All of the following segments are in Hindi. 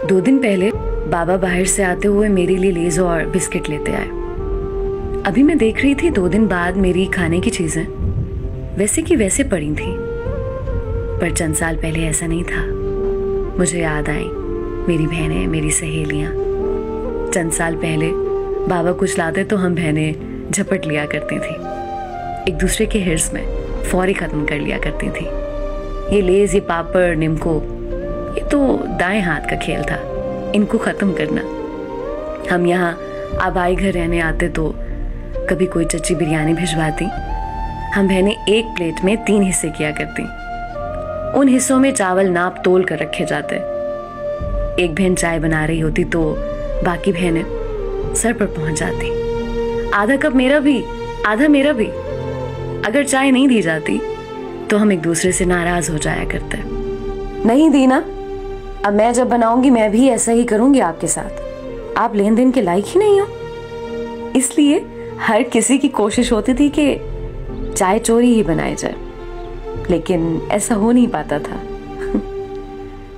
2 दिन पहले बाबा बाहर से आते हुए मेरे लिए लेज और बिस्किट लेते आए। अभी मैं देख रही थी 2 दिन बाद मेरी खाने की चीजें वैसे की वैसे पड़ी थी, पर चंद साल पहले ऐसा नहीं था। मुझे याद आई मेरी बहनें, मेरी सहेलियां। चंद साल पहले बाबा कुछ लाते तो हम बहनें झपट लिया करती थी, एक दूसरे के हिर्स में फौरी खत्म कर लिया करती थी। ये लेज, ये पापड़, निम्को, ये तो दाएं हाथ का खेल था, इनको खत्म करना। हम यहाँ आबाई घर रहने आते तो कभी कोई चच्ची बिरयानी भिजवाती, हम बहनें एक प्लेट में 3 हिस्से किया करती। उन हिस्सों में चावल नाप तोल कर रखे जाते। एक बहन चाय बना रही होती तो बाकी बहनें सर पर पहुंच जाती। आधा कप मेरा भी, आधा मेरा भी। अगर चाय नहीं दी जाती तो हम एक दूसरे से नाराज हो जाया करते। नहीं दी ना, अब मैं जब बनाऊंगी मैं भी ऐसा ही करूंगी आपके साथ। आप लेन देन के लायक ही नहीं हो। इसलिए हर किसी की कोशिश होती थी कि चाय चोरी ही बनाई जाए, लेकिन ऐसा हो नहीं पाता था।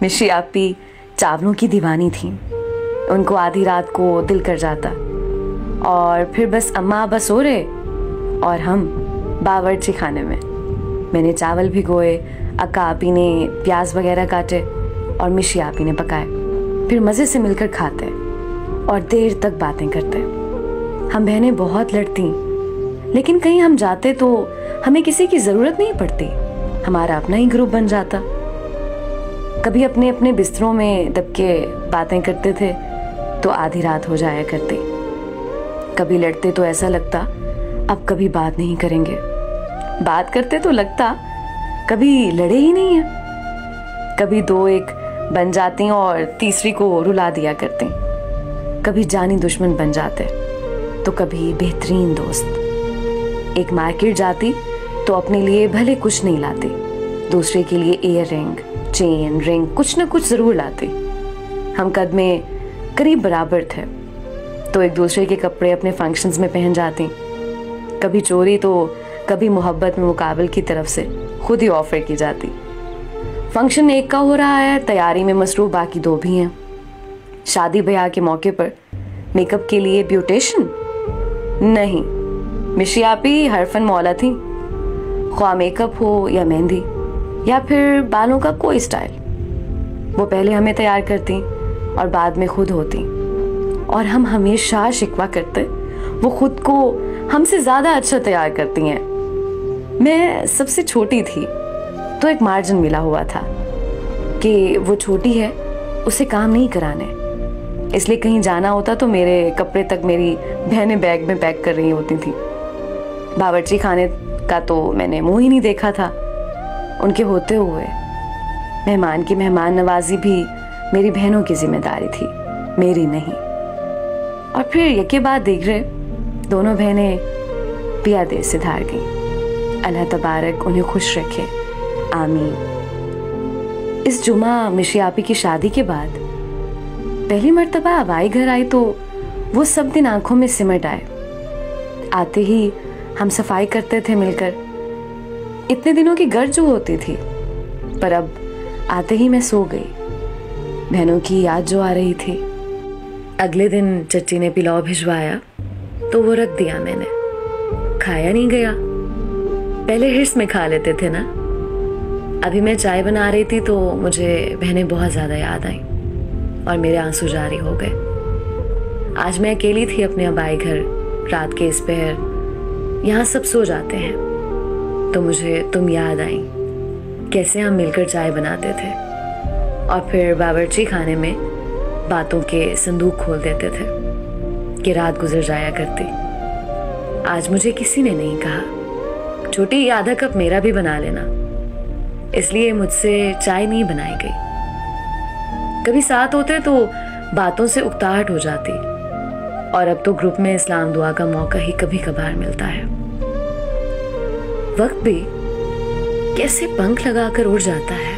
मिशी आपी चावलों की दीवानी थी। उनको आधी रात को दिल कर जाता और फिर बस अम्मा आबा सो रहे और हम बावर्ची खाने में। मैंने चावल भिगोए, अक्का आपी ने प्याज वगैरह काटे और मिशी आपी ने पकाए। फिर मजे से मिलकर खाते और देर तक बातें करते। हम बहनें बहुत लड़ती, लेकिन कहीं हम जाते तो हमें किसी की जरूरत नहीं पड़ती, हमारा अपना ही ग्रुप बन जाता। कभी अपने अपने बिस्तरों में दब के बातें करते थे तो आधी रात हो जाया करती। कभी लड़ते तो ऐसा लगता अब कभी बात नहीं करेंगे, बात करते तो लगता कभी लड़े ही नहीं है। कभी 2-1 बन जाती और तीसरी को रुला दिया करती। कभी जानी दुश्मन बन जाते तो कभी बेहतरीन दोस्त। एक मार्केट जाती तो अपने लिए भले कुछ नहीं लाती, दूसरे के लिए ईयर रिंग, चेन, रिंग कुछ ना कुछ जरूर लाती। हम कद में करीब बराबर थे तो एक दूसरे के कपड़े अपने फंक्शंस में पहन जाती। कभी चोरी तो कभी मोहब्बत में मुकाबल की तरफ से खुद ही ऑफर की जाती। फंक्शन एक का हो रहा है, तैयारी में मसरूफ बाकी 2 भी हैं। शादी ब्याह के मौके पर मेकअप के लिए ब्यूटिशियन नहीं, मिशी आपी हर फन मौला थी। ख्वाह मेकअप हो या मेहंदी या फिर बालों का कोई स्टाइल, वो पहले हमें तैयार करती और बाद में खुद होती। और हम हमेशा शिकवा करते वो खुद को हमसे ज्यादा अच्छा तैयार करती हैं। मैं सबसे छोटी थी तो एक मार्जिन मिला हुआ था कि वो छोटी है, उसे काम नहीं कराने, इसलिए कहीं जाना होता तो मेरे कपड़े तक मेरी बहनें बैग में पैक कर रही होती थी। बावर्ची खाने का तो मैंने मुंह ही नहीं देखा था उनके होते हुए। मेहमान की मेहमान नवाजी भी मेरी बहनों की जिम्मेदारी थी, मेरी नहीं। और फिर यके बाद देख रहे दोनों बहनें पिया देश से धार गईं। अल्लाह तबारक उन्हें खुश रखे, आमीन। इस जुमा मिशी आपी की शादी के बाद पहली मर्तबा आबाई घर आई तो वो सब दिन आंखों में सिमट आए। आते ही हम सफाई करते थे मिलकर। इतने दिनों की गर्ज जो होती थी, पर अब आते ही मैं सो गई। बहनों की याद जो आ रही थी। अगले दिन चच्ची ने पिलाव भिजवाया तो वो रख दिया मैंने, खाया नहीं गया। पहले हिर्स में खा लेते थे ना। अभी मैं चाय बना रही थी तो मुझे बहनें बहुत ज्यादा याद आई और मेरे आंसू जारी हो गए। आज मैं अकेली थी अपने आबाई घर, रात के इस पहर। यहाँ सब सो जाते हैं तो मुझे तुम याद आई, कैसे हम मिलकर चाय बनाते थे और फिर बावर्ची खाने में बातों के संदूक खोल देते थे कि रात गुजर जाया करती। आज मुझे किसी ने नहीं कहा छोटी आधा कप मेरा भी बना लेना, इसलिए मुझसे चाय नहीं बनाई गई। कभी साथ होते तो बातों से उकताहट हो जाती और अब तो ग्रुप में इस्लाम दुआ का मौका ही कभी कभार मिलता है। वक्त भी कैसे पंख लगाकर उड़ जाता है।